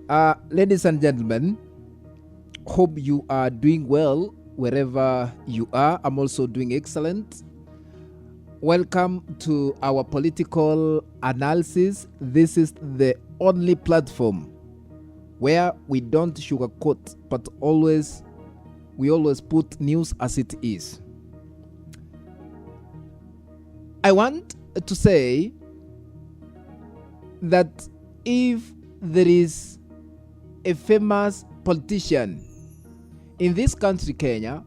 Ladies and gentlemen, hope you are doing well wherever you are. I'm also doing excellent. Welcome to our political analysis. This is the only platform where we don't sugarcoat, but we always put news as it is. I want to say that if there is a famous politician in this country, Kenya,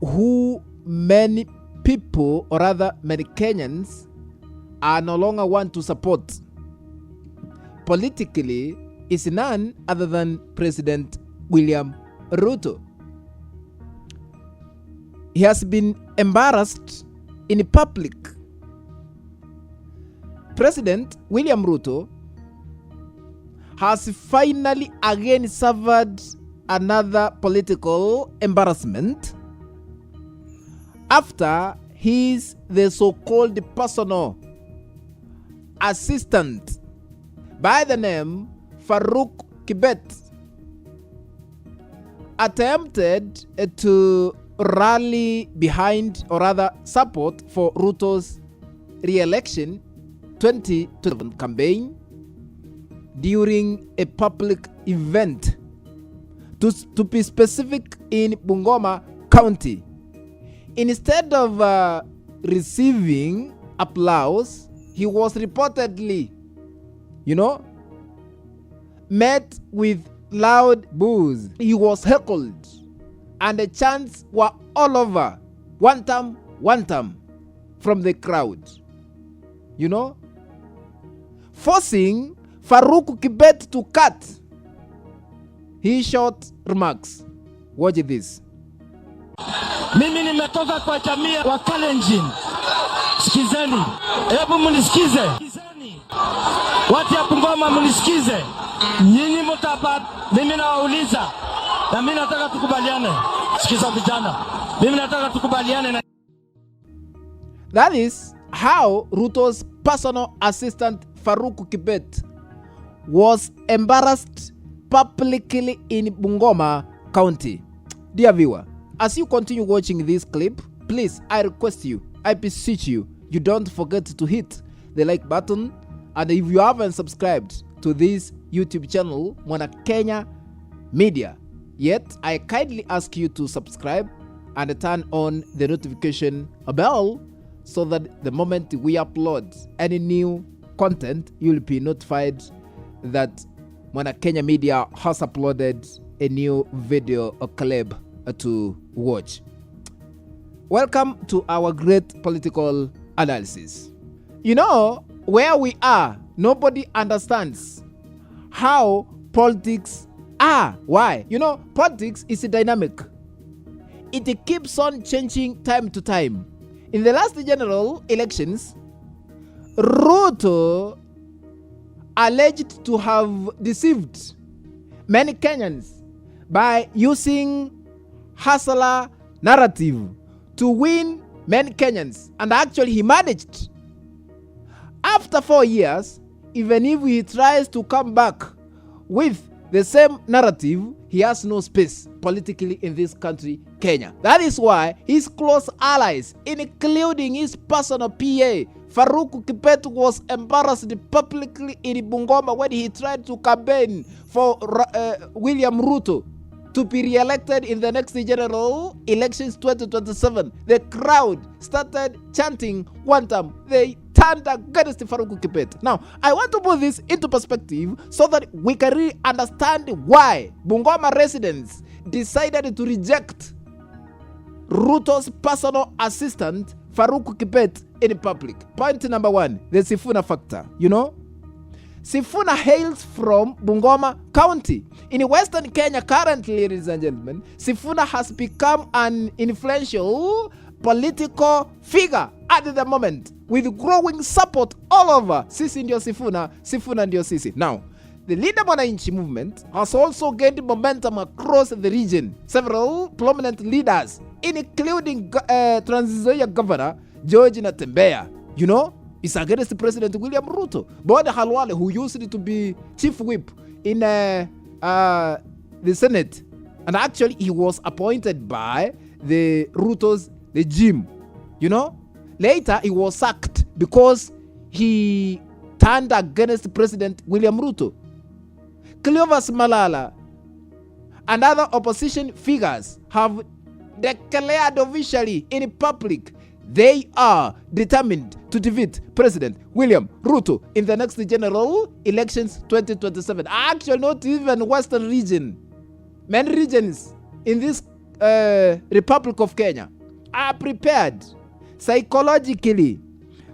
who many people, or rather many Kenyans, are no longer want to support politically, is none other than President William Ruto. He has been embarrassed in public. President William Ruto has finally again suffered another political embarrassment after the so-called personal assistant by the name Farouk Kibet attempted to rally behind, or rather support for, Ruto's re-election 2027 campaign during a public event, to be specific, in Bungoma County. Instead of receiving applause, he was reportedly, met with loud boos. He was heckled, and the chants were all over. One time from the crowd. Forcing Farouk Kibet to cut his short remarks. Watch this. Mimi nimetoka kwa jamii wa Kalenjin. Sikizeni. Hebu mnisikize. Watu ya Bungoma mnisikize. Nyinyi mtapata, mimi nawauliza. Na mimi nataka tukubaliane. Sikiza vijana. Mimi nataka tukubaliane na. That is how Ruto's personal assistant Farouk Kibet was embarrassed publicly in Bungoma County. Dear viewer, as you continue watching this clip, please, I request you, I beseech you, you don't forget to hit the like button. And if you haven't subscribed to this YouTube channel, Mwana Kenya Media, yet, I kindly ask you to subscribe and turn on the notification bell so that the moment we upload any new content, you'll be notified that Mwana Kenya Media has uploaded a new video or clip to watch. Welcome to our great political analysis. Where we are, nobody understands how politics are. Why? Politics is dynamic. It keeps on changing time to time. In the last general elections, Ruto alleged to have deceived many Kenyans by using hustler narrative to win many Kenyans, and actually he managed. After 4 years, even if he tries to come back with the same narrative, he has no space politically in this country, Kenya. That is why his close allies, including his personal PA, Farouk Kibet, was embarrassed publicly in Bungoma when he tried to campaign for William Ruto to be re-elected in the next general elections 2027. The crowd started chanting one time. They turned against Farouk Kibet. Now, I want to put this into perspective so that we can really understand why Bungoma residents decided to reject Ruto's personal assistant, Farouk Kibet, in public. Point number one, the Sifuna factor. Sifuna hails from Bungoma County. In Western Kenya currently, ladies and gentlemen, Sifuna has become an influential political figure at the moment, with growing support all over. Sisi ndio Sifuna, Sifuna ndio sisi. Now, the Linda Mwananchi movement has also gained momentum across the region. Several prominent leaders, including Trans Nzoia Governor George Natembeya, is against President William Ruto. Bode Halwale, who used to be chief whip in the Senate, and actually he was appointed by the Ruto's regime, you know. Later he was sacked because he turned against President William Ruto. Cleophas Malala and other opposition figures have declared officially in public they are determined to defeat President William Ruto in the next general elections 2027. Actually, not even Western region. Many regions in this Republic of Kenya are prepared psychologically,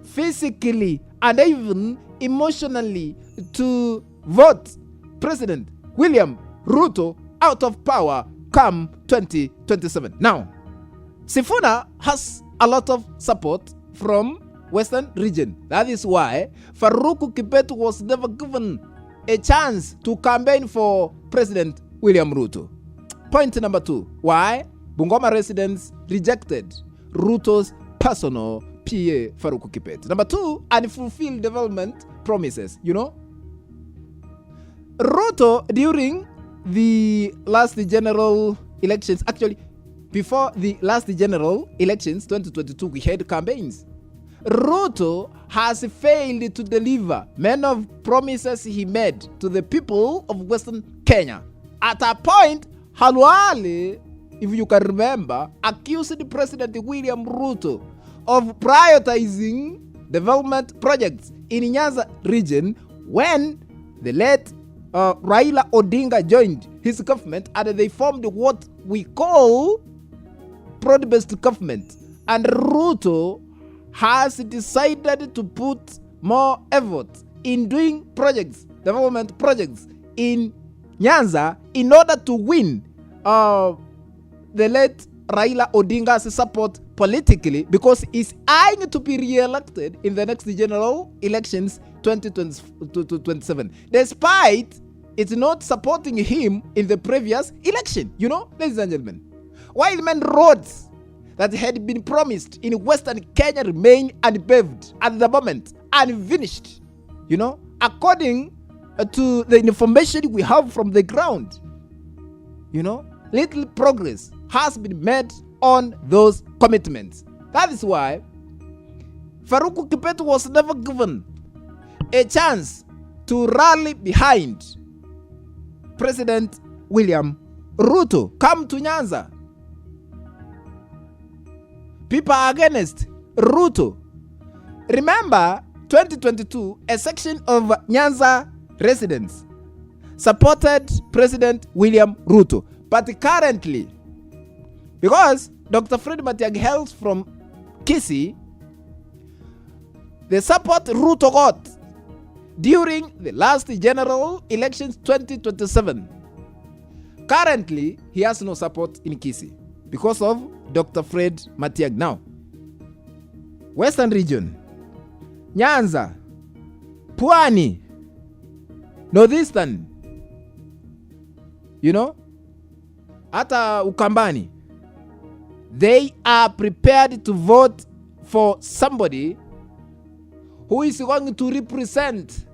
physically, and even emotionally to vote President William Ruto out of power come 2027. Now, Sifuna has a lot of support from Western region. That is why Farouk Kibet was never given a chance to campaign for President William Ruto. Point number 2. Why Bungoma residents rejected Ruto's personal PA Farouk Kibet. Number 2, unfulfilled development promises. You know, Ruto during the last general elections, actually before the last general elections 2022, we had campaigns. Ruto has failed to deliver many of promises he made to the people of Western Kenya. At a point, Halwale, if you can remember, accused President William Ruto of prioritizing development projects in Nyanza region when the late Raila Odinga joined his government, and they formed what we call broad-based government. And Ruto has decided to put more effort in doing projects, development projects in Nyanza in order to win the late Raila Odinga's support politically, because he's eyeing to be re-elected in the next general elections 2027, despite it's not supporting him in the previous election. You know, ladies and gentlemen, while many roads that had been promised in Western Kenya remain unpaved at the moment, unfinished, you know, according to the information we have from the ground, you know, little progress has been made on those commitments. That is why Farouk Kibet was never given a chance to rally behind President William Ruto. Come to Nyanza. People are against Ruto. Remember, 2022, a section of Nyanza residents supported President William Ruto. But currently, because Dr. Fred Matiang'i hails from Kisii, the support Ruto got during the last general elections 2027, currently he has no support in Kisii because of Dr. Fred Matiang'i. Now, Western region, Nyanza, Pwani, Northeastern, you know, hata Ukambani, they are prepared to vote for somebody who is going to represent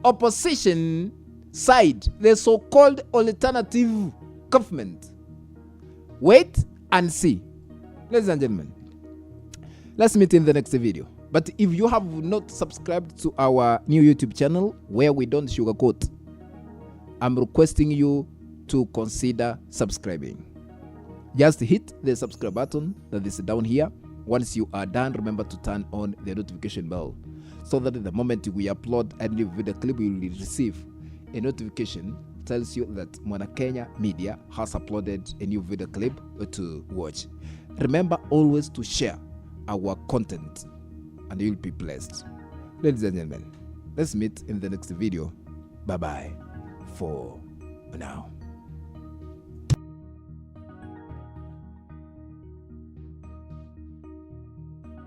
opposition side, the so-called alternative government. Wait and see. Ladies and gentlemen, let's meet in the next video. But if you have not subscribed to our new YouTube channel where we don't sugarcoat, I'm requesting you to consider subscribing. Just hit the subscribe button that is down here. Once you are done, remember to turn on the notification bell so that the moment we upload a new video clip, you will receive a notification tells you that Mwana Kenya Media has uploaded a new video clip to watch. Remember always to share our content and you'll be blessed. Ladies and gentlemen, let's meet in the next video. Bye-bye for now.